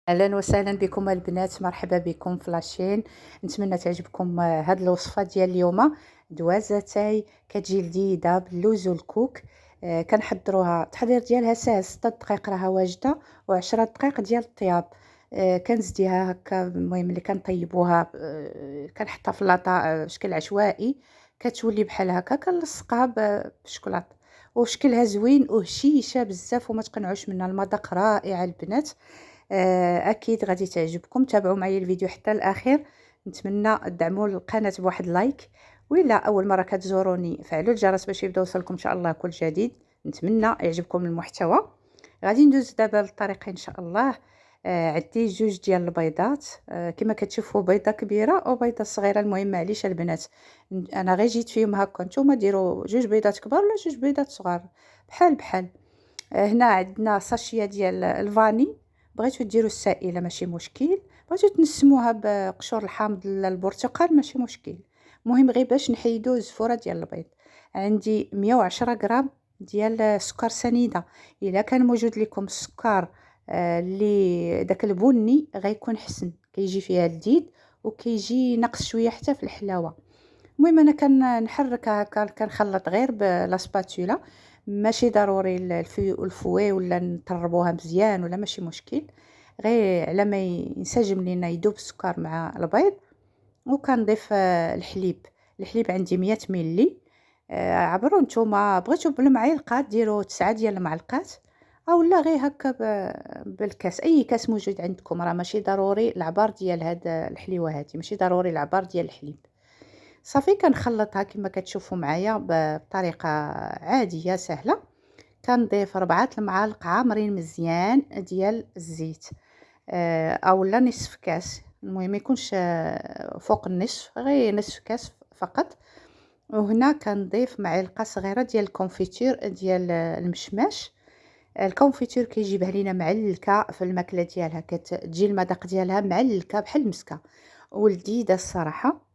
اهلا وسهلا بكم البنات، مرحبا بكم في لاشين. نتمنى تعجبكم هاد الوصفه ديال اليوم. دوازتاي كتجي لذيذه باللوز والكوك. كنحضروها، التحضير ديالها ساهل، 6 دقائق راها واجده و10 دقائق ديال الطياب. كنزديها هكا، المهم ملي كنطيبوها كنحطها في لاطا بشكل عشوائي. كتولي بحال هكا، كنلصقها بالشكلاط وشكلها زوين وهشيشه بزاف وما تقنعوش منها، المذاق رائع البنات. اكيد غادي تعجبكم، تابعوا معايا الفيديو حتى الاخير. نتمنى تدعموا القناه بواحد لايك، وإلا اول مره كتزوروني فعلوا الجرس باش يبدا يوصلكم ان شاء الله كل جديد. نتمنى يعجبكم المحتوى. غادي ندوز دابا للطريقه ان شاء الله. عندي جوج ديال البيضات، كما كتشوفوا بيضه كبيره وبيضه صغيره، المهم معليش البنات انا غير جيت فيهم هكا، نتوما ديروا جوج بيضات كبار ولا جوج بيضات صغار بحال بحال. هنا عندنا ساشيه ديال الفاني، بغيتو ديروا السائله ماشي مشكل، بغيتو تنسموها بقشور الحامض لا البرتقال ماشي مشكل، المهم غير باش نحيدو الزفوره ديال البيض. عندي 110 غرام ديال سكر سنيده. الا كان موجود لكم السكر اللي داك البني غيكون حسن، كيجي فيها لذيذ وكيجي ناقص شويه حتى في الحلاوه. المهم انا كنحركها هكا، كنخلط غير بلا سباتولا، ماشي ضروري الفوي ولا نطربوها مزيان ولا ماشي مشكل، غير على ما ينسجم لينا يذوب السكر مع البيض. وكنضيف الحليب عندي 100 ملي. عبروا نتوما بغيتو بالمعلقه ديروا 9 ديال المعلقات، او لا غير هكا بالكاس، اي كاس موجود عندكم، راه ماشي ضروري العبار ديال هاد الحليوه هادي، ماشي ضروري العبار ديال الحليب. صافي كنخلطها كما كتشوفوا معايا بطريقه عاديه سهله. كنضيف 4 المعالق عامرين مزيان ديال الزيت، اولا نصف كاس، المهم ما يكونش فوق النصف، غير نصف كاس فقط. وهنا كنضيف معلقه صغيره ديال الكونفيتور ديال المشماش. الكونفيتور كيجيبها لينا معلكه في الماكله ديالها، كتجي المذاق ديالها معلكه بحال المسكه ولذيذه الصراحه.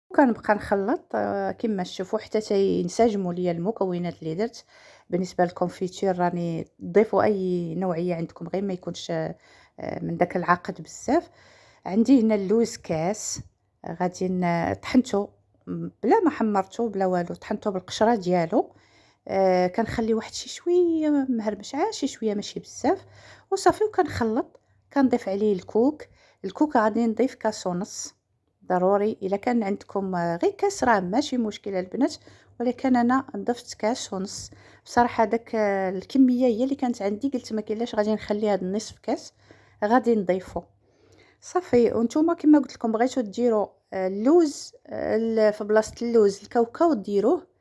وكنبقى نخلط كما تشوفوا حتى ينسجموا ليا المكونات اللي درت. بالنسبه للكونفيتور راني ضيفوا اي نوعيه عندكم، غير ما يكونش من داك العقد بزاف. عندي هنا اللوز كاس، غادي طحنته بلا ما حمرته بلا والو، طحنته بالقشره ديالو. كنخلي واحد شي شويه مهرمش، شي شويه ماشي بزاف، وصافي. وكنخلط، كنضيف عليه الكوك غادي نضيف كاس ونص ضروري. الا كان عندكم غير كاس راه ماشي مشكله البنات، ولكن انا ضفت كاس ونص. بصراحه داك الكميه هي اللي كانت عندي، قلت ما كاينلاش غادي نخلي هذا النصف كاس، غادي نضيفه صافي. وانتم كما قلت لكم بغيتو ديروا اللوز في بلاصه اللوز الكاوكاو ديروه.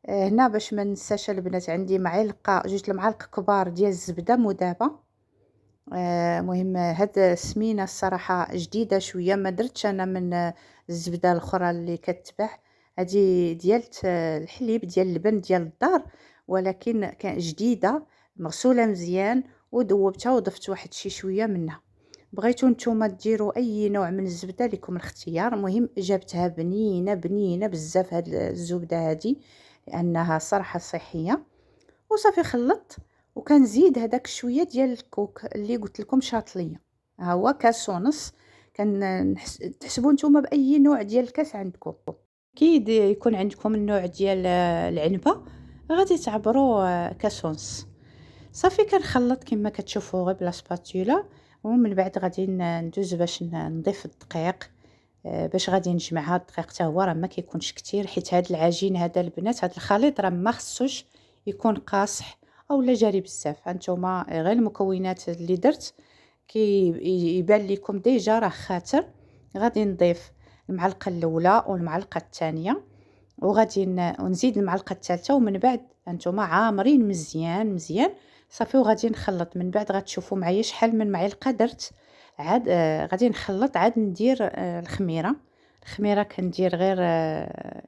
هنا باش ما ننساش البنات عندي معلقه، جوج المعالق كبار ديال الزبده مذابه. مهم هاد السمينه الصراحه جديده شويه، ما درتش انا من الزبده الاخرى اللي كتباع، هذه ديال الحليب ديال اللبن ديال الدار، ولكن كان جديده مغسوله مزيان وذوبتها وضفت واحد شي شويه منها. بغيتو نتوما ديروا اي نوع من الزبده لكم الاختيار، المهم جابتها بنينه بنينه بزاف هاد الزبده هذه، لانها صراحه صحيه. وصافي خلطت، وكنزيد هذاك شويه ديال الكوك اللي قلت لكم شاطليه، ها هو كاس ونص. تحسبوا نتوما باي نوع ديال الكاس عندكم، اكيد يكون عندكم النوع ديال العنبه، غادي تعبروا كاس ونص. صافي كنخلط كما كتشوفوا غير بلا سباتولا. ومن بعد غادي ندوز باش نضيف الدقيق، باش غادي نجمعها. الدقيق حتى هو راه ما كيكونش كتير، حيت هاد العجين هذا البنات، هاد الخليط راه ما خصوش يكون قاصح اولا جاري بزاف. هانتوما غير المكونات اللي درت يبان لكم ديجا راه خاطر. غادي نضيف المعلقه الاولى والمعلقه الثانيه، وغادي نزيد المعلقه الثالثه، ومن بعد هانتوما عامرين مزيان مزيان. صافي وغادي نخلط، من بعد غتشوفوا معايا شحال من معلقه درت. عاد غادي نخلط، عاد ندير الخميره كندير غير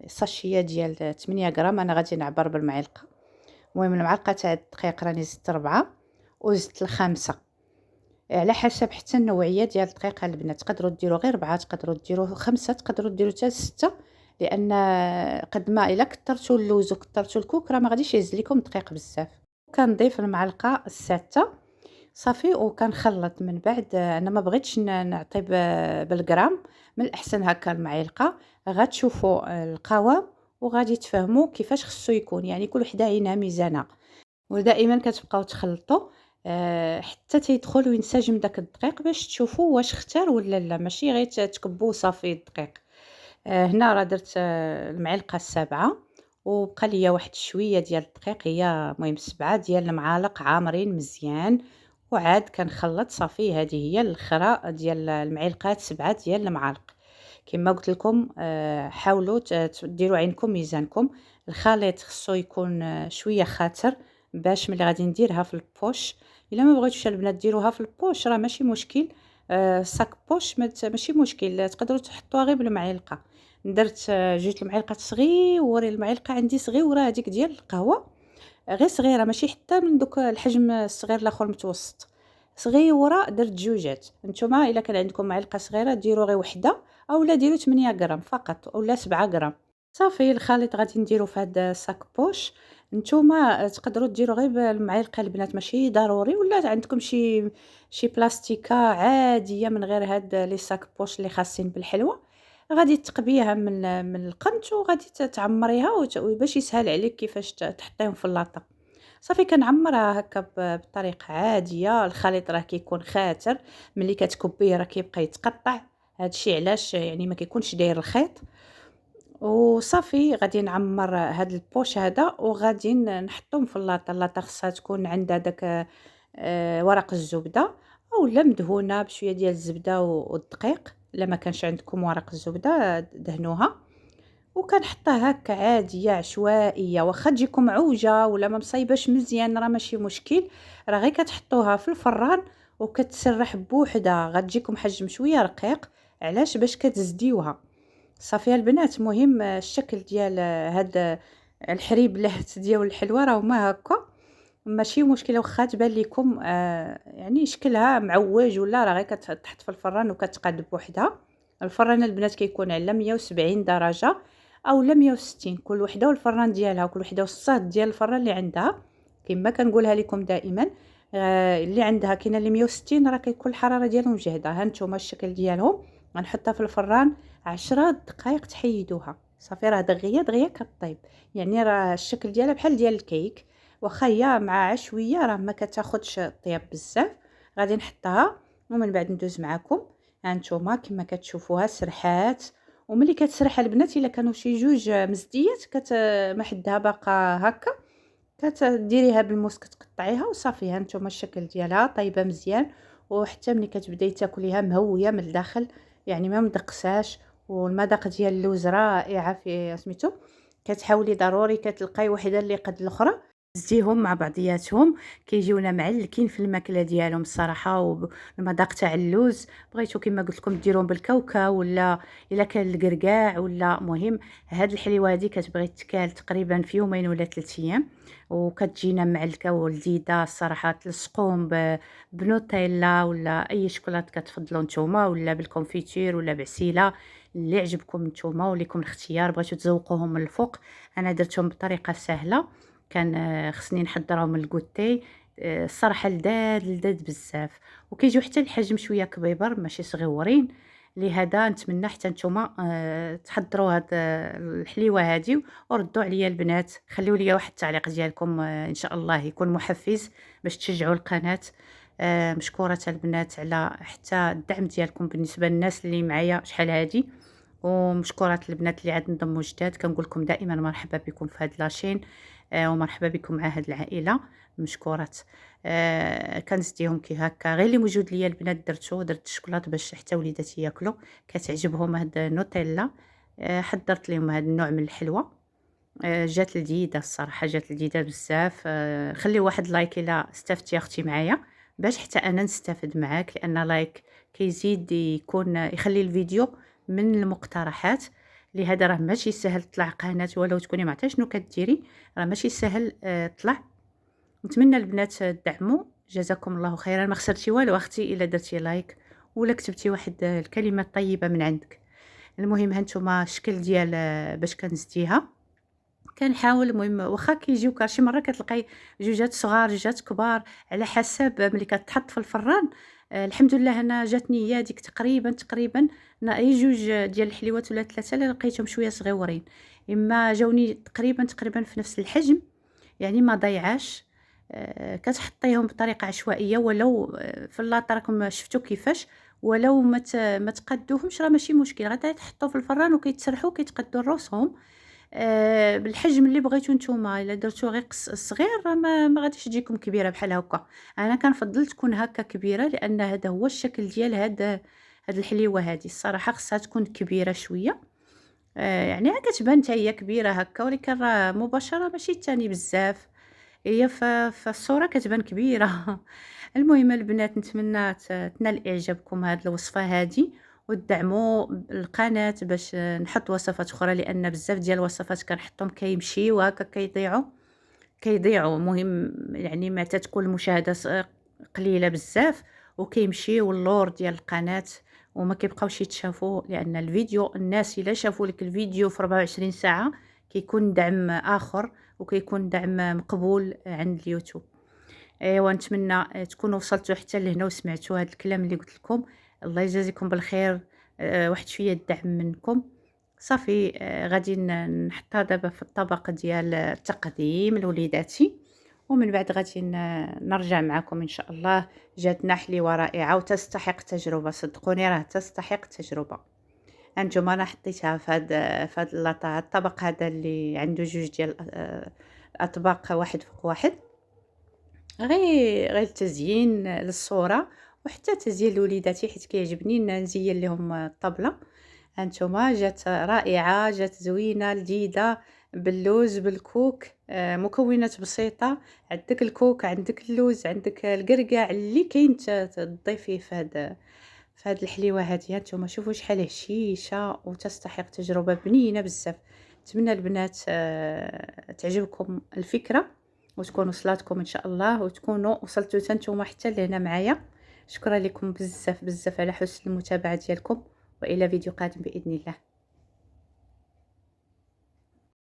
ساشيه ديال 8 غرام، انا غادي نعبر بالمعلقه. المهم المعلقه تاع الدقيق راني زدت 4 وزدت الخامسه، على حسب حتى النوعيه ديال الدقيق البنات. تقدروا ديروا غير 4، تقدروا ديروا 5، تقدروا ديروا حتى 6، لان قد ما الا كثرتوا اللوز وكثرتوا الكوك راه ما غاديش يهز لكم دقيق بزاف. كنضيف المعلقه السادسه، صافي وكنخلّط من بعد. أنا ما بغيتش نعطي بالغرام، من الأحسن هاكا المعلقة. غتشوفوا القوام وغادي تفهموا كيفاش خصو يكون، يعني كل وحدة عينها ميزانها. ودائمًا كتبقاو تخلطوا حتى تيدخل وينسجم داك الدقيق باش تشوفوا واش اختار والّا لا، ماشي غير تكبّوا صافي الدقيق. هنا راه درت المعلقة ال7 وبقى ليا واحد شوية ديال الدقيق، هي المهم 7 ديال المعالق عامرين مزيان، وعاد كنخلّط صافي. هذه هي الخرا ديال المعلقات 7 ديال المعالق. كما قلت لكم حاولوا ديروا عينكم ميزانكم. الخليط خصو يكون شوية خاطر باش ملي غادي نديرها في البوش. الا ما بغيتوش البنات ديروها في البوش راه ماشي مشكل. صاك بوش ماشي مشكل، تقدروا تحطوها غير بالمعلقة. درت جوج المعالقات صغيورين، المعلقة عندي صغيورة هذيك ديال القهوة، غير صغيرة ماشي حتى من دوك الحجم الصغير الآخر متوسط، صغيورة درت جوجات. نتوما إلا كان عندكم معلقة صغيرة ديروا غير وحدة، أولا ديروا 8 غرام فقط أولا 7 غرام. صافي الخليط غادي نديرو في هاد الصاك بوش. نتوما تقدروا ديروا غير بالمعلقة البنات ماشي ضروري، ولا عندكم شي بلاستيكة عادية من غير هاد لي صاك بوش اللي خاصين بالحلوى، غادي تقبيها من القنت وغادي تعمريها باش يسهل عليك كيفاش تحطيهم في اللاطة. صافي كنعمرها هكا بطريقة عادية. الخليط راه كيكون خاتر، ملي كتكبيه راه كيبقى يتقطع، هادشي علاش يعني ما كيكونش داير الخيط. وصافي غادي نعمر هاد البوش هذا وغادي نحطهم في اللاطة. اللاطة خصها تكون عندها داك ورق الزبدة اولا مدهونة بشوية ديال الزبدة والدقيق. الا ما كانش عندكم ورق الزبدة دهنوها. وكنحطها هكا عادية عشوائية، واخا تجيكم عوجة ولا ما مصايباش مزيان راه ماشي مشكل، راه غير كتحطوها في الفران وكتسرح بوحدها. غتجيكم حجم شوية رقيق، علاش؟ باش كتزديوها. صافي البنات، مهم الشكل ديال هاد الحريبلات ديال الحلوى راه هما هكا، ماشي مشكلة واخا تبان ليكم يعني شكلها معوج ولا، راه غير كتحط في الفران وكتقاد بوحدها. الفران البنات كيكون على 170 درجة اولا 160، كل وحده والفران ديالها، وكل وحده والصهد ديال الفران اللي عندها. كما كنقولها لكم دائما اللي عندها كاينه اللي 160 راه كيكون الحراره ديالهم مجهده. ها نتوما الشكل ديالهم غنحطها في الفران 10 دقائق تحيدوها. صافي راه دغيا دغيا كطيب، يعني راه الشكل ديالها بحال ديال الكيك، واخا هي مع عشويه راه ما كتاخدش طياب بزاف. غادي نحطها ومن بعد ندوز معكم. ها نتوما كما كتشوفوها سرحات، وملي كتسرح البنات الا كانوا شي جوج مزديات ما حدها باقا هكا كتديريها بالموس كتقطعيها وصافي. ها نتوما الشكل ديالها طايبه مزيان، وحتى ملي كتبداي تاكليها مهويه من الداخل، يعني ما مدقساش. والمذاق ديال اللوز رائعه في سميتو. كتحاولي ضروري كتلقاي وحده اللي قد الاخرى، زيهم مع بعضياتهم كيجيونا معلكين في الماكله ديالهم الصراحه. والمذاق تاع اللوز بغيتو كما قلت لكم ديروهم بالكاوكا ولا الا كان القرقاع ولا. مهم هاد الحليوه هادي كتبغي تكال تقريبا في يومين ولا 3 ايام، وكتجينا معلكه ولذيذه الصراحه. تلصقوهم بنوتيلا ولا اي شوكولات كتفضلوا نتوما، ولا بالكونفيتير ولا بعسيله اللي عجبكم نتوما وليكم الاختيار. بغيتو تزوقوهم من الفوق، انا درتهم بطريقه سهله. كان خصني نحضرهم الكوتي الصراحه لذاذ بزاف، وكيجيو حتى الحجم شويه كبيبر ماشي صغيورين. لهذا نتمنى حتى نتوما تحضروا هاد الحليوه هادي وردوا عليا البنات. خليوا لي واحد التعليق ديالكم ان شاء الله يكون محفز باش تشجعوا القناه. مشكوره البنات على حتى الدعم ديالكم بالنسبه للناس اللي معايا شحال هادي، ومشكوره البنات اللي عاد انضموا جداد. كنقول لكم دائما مرحبا بكم في هاد لاشين، ومرحبا بكم مع هاد العائله. مشكورات. كنزديهم كي هكا غير اللي موجود ليا البنات درت الشكلاط باش حتى وليداتي ياكلوا، كتعجبهم هاد النوتيلا. حضرت لهم هاد النوع من الحلوى. جات لذيذه الصراحه، جات لذيذه بزاف. خليو واحد لايك الا استفدتي اختي معايا باش حتى انا نستفد معاك، لان لايك كيزيد يكون يخلي الفيديو من المقترحات. لهذا راه ماشي سهل تطلع قناه ولو تكوني ما عرفتي شنو كديري، راه ماشي سهل طلع. نتمنى البنات تدعموا، جزاكم الله خيرا. ما خسرتي والو اختي الا درتي لايك ولا كتبتي واحد الكلمه طيبه من عندك. المهم هانتوما الشكل ديال باش كنزديها كنحاول المهم واخا كيجيوك شي مرة كتلقاي جوجات صغار جوجات كبار على حسب ملي كتحط في الفران. الحمد لله أنا جاتني هي هاذيك تقريبا أي جوج ديال الحليوات ولا 3 اللي لقيتهم شوية صغيورين، إما جاوني تقريبا في نفس الحجم، يعني ما ضيعاش. كتحطيهم بطريقة عشوائية ولو في اللاط راكم شفتوا كيفاش، ولو ما تقادوهمش راه ماشي مشكل، غير تحطوا في الفران وكيتسرحوا كيتقادوا لروسهم. بالحجم اللي بغيتو نتوما، إلا درتو غير صغير راه ما غاديش تجيكم كبيرة بحال هاكا. أنا كنفضّل تكون هاكا كبيرة لأن هذا هو الشكل ديال هاد الحليوة هادي، الصراحة خصها تكون كبيرة شوية. يعني راه كتبان حتى هي كبيرة هاكا ولكن راه مباشرة ماشي تاني بزاف، هي في الصورة كتبان كبيرة. المهم البنات نتمنى تنال إعجابكم هاد الوصفة هادي، وتدعموا القناة باش نحط وصفات أخرى، لأن بزاف ديال الوصفات كنحطهم كيمشيو هاكا كيضيعوا. المهم يعني متى تكون المشاهدة قليلة بزاف وكيمشيو اللور ديال القناة وما كيبقاوش يتشافوا، لأن الفيديو الناس إلا شافوا لك الفيديو في 24 ساعة كيكون دعم آخر وكيكون دعم مقبول عند اليوتيوب. ايوا نتمنى تكونوا وصلتوا حتى لهنا وسمعتوا هذا الكلام اللي قلت لكم. الله يجازيكم بالخير. واحد شويه الدعم منكم. صافي غادي نحطها دابا في الطبق ديال التقديم لوليداتي، ومن بعد غادي نرجع معكم ان شاء الله. جاتنا حليوه رائعه وتستحق تجربه، صدقوني راه تستحق تجربه. هانتوما انا حطيتها في هاد الطبق هذا اللي عنده جوج ديال الاطباق واحد فوق واحد، غير التزيين للصورة وحتى تزيين لوليداتي حيت كيعجبني نزين لهم الطبلة. هانتوما جات رائعة، جات زوينة لذيذة باللوز بالكوك. مكونات بسيطة، عندك الكوك عندك اللوز عندك القرقاع اللي كاين تضيفيه في هاد الحليوة هادي. هانتوما شوفوا شحال هشيشة وتستحق تجربة بنينة بزاف. نتمنى البنات تعجبكم الفكرة وتكون وصلاتكم ان شاء الله، وتكونوا وصلتوا نتوما حتى لهنا معايا. شكرا لكم بزاف على حسن المتابعة ديالكم، والى فيديو قادم باذن الله.